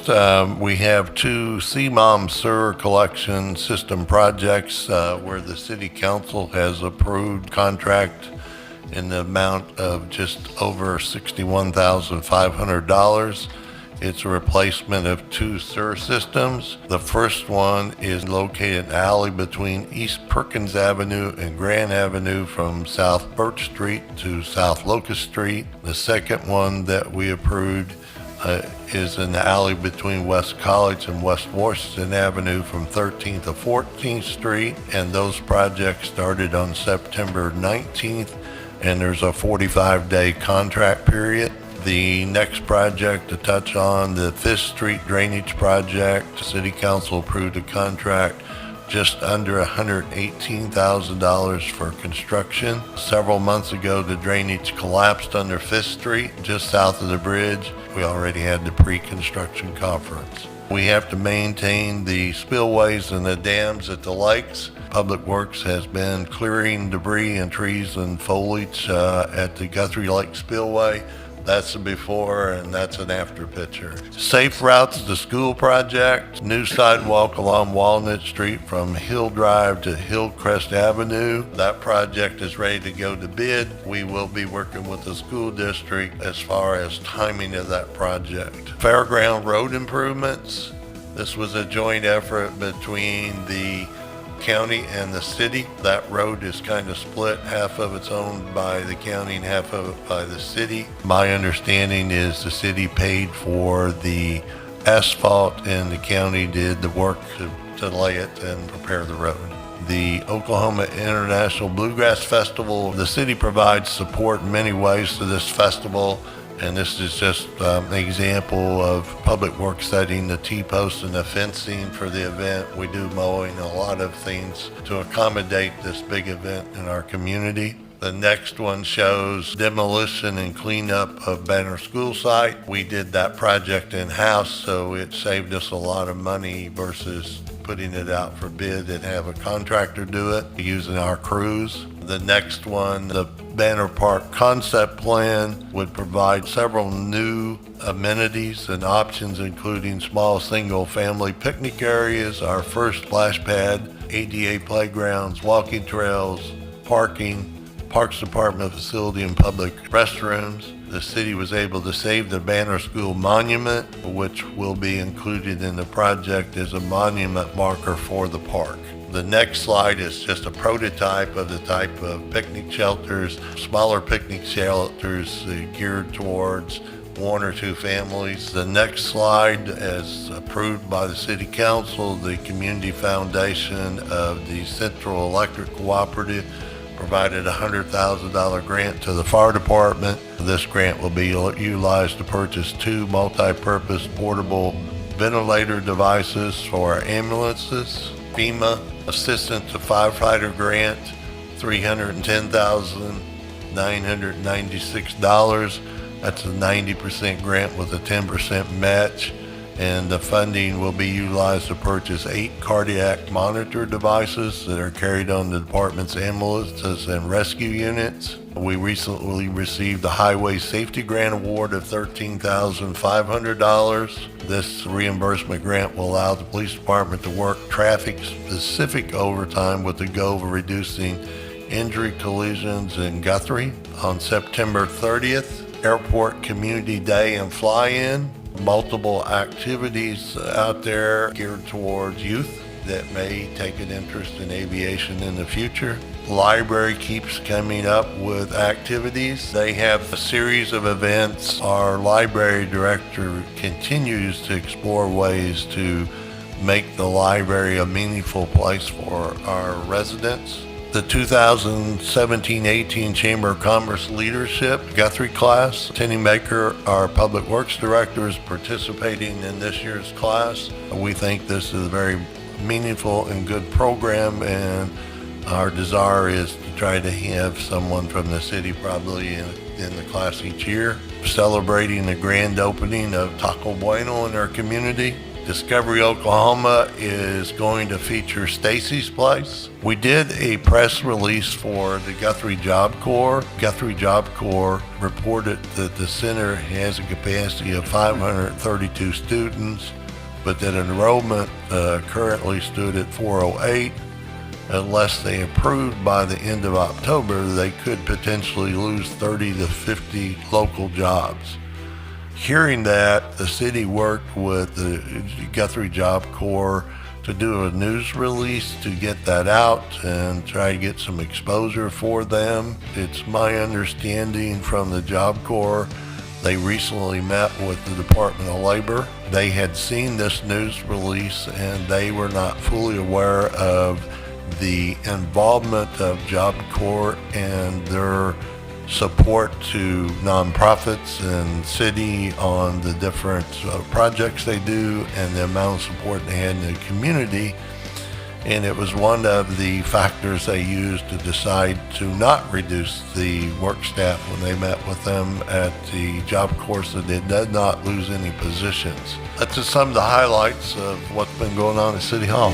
First, we have two CMOM sewer collection system projects where the City Council has approved contract in the amount of just over $61,500. It's a replacement of two sewer systems. The first one is located in an alley between East Perkins Avenue and Grand Avenue from South Birch Street to South Locust Street. The second one that we approved is in the alley between West College and West Washington Avenue from 13th to 14th Street. And those projects started on September 19th, and there's a 45-day contract period. The next project to touch on, the 5th Street Drainage Project, City Council approved a contract just under $118,000 for construction. Several months ago, the drainage collapsed under 5th Street, just south of the bridge. We already had the Preconstruction Conference. We have to maintain the spillways and the dams at the lakes. Public Works has been clearing debris and trees and foliage at the Guthrie Lake Spillway. That's a before and that's an after picture. Safe Routes to School project, new sidewalk along Walnut Street from Hill Drive to Hillcrest Avenue. That project is ready to go to bid. We will be working with the school district as far as timing of that project. Fairground road improvements. This was a joint effort between the county and the city. That road is kind of split. Half of it's owned by the county and half of it by the city. My understanding is the city paid for the asphalt and the county did the work to lay it and prepare the road. The Oklahoma International Bluegrass Festival, the city provides support in many ways to this festival. And this is just an example of Public Works setting the T-posts and the fencing for the event. We do mowing, a lot of things to accommodate this big event in our community. The next one shows demolition and cleanup of Banner School site. We did that project in-house, so it saved us a lot of money versus putting it out for bid and have a contractor do it using our crews. The next one, the Banner Park concept plan, would provide several new amenities and options, including small single-family picnic areas, our first splash pad, ADA playgrounds, walking trails, parking, Parks Department facility, and public restrooms. The city was able to save the Banner School monument, which will be included in the project as a monument marker for the park. The next slide is just a prototype of the type of picnic shelters, smaller picnic shelters geared towards one or two families. The next slide, as approved by the City Council, the Community Foundation of the Central Electric Cooperative provided a $100,000 grant to the fire department. This grant will be utilized to purchase two multi-purpose portable ventilator devices for our ambulances. FEMA Assistant to Firefighter grant, $310,996. That's a 90% grant with a 10% match. And the funding will be utilized to purchase 8 cardiac monitor devices that are carried on the department's ambulances and rescue units. We recently received the Highway Safety Grant Award of $13,500. This reimbursement grant will allow the police department to work traffic-specific overtime with the goal of reducing injury collisions in Guthrie. On September 30th, Airport Community Day and Fly-In. Multiple activities out there geared towards youth that may take an interest in aviation in the future. Library keeps coming up with activities. They have a series of events. Our library director continues to explore ways to make the library a meaningful place for our residents. The 2017-18 Chamber of Commerce Leadership Guthrie class. Tenny Maker, our Public Works Director, is participating in this year's class. We think this is a very meaningful and good program, and our desire is to try to have someone from the city probably in the class each year. Celebrating the grand opening of Taco Bueno in our community. Discovery, Oklahoma is going to feature Staceys Place. We did a press release for the Guthrie Job Corps. Guthrie Job Corps reported that the center has a capacity of 532 students, but that enrollment currently stood at 408. Unless they approved by the end of October, they could potentially lose 30 to 50 local jobs. Hearing that, the city worked with the Guthrie Job Corps to do a news release to get that out and try to get some exposure for them. It's my understanding from the Job Corps, they recently met with the Department of Labor. They had seen this news release and they were not fully aware of the involvement of Job Corps and their support to nonprofits and city on the different projects they do and the amount of support they had in the community. And it was one of the factors they used to decide to not reduce the work staff when they met with them at the Job Corps, so they did not lose any positions. That's just some of the highlights of what's been going on at City Hall.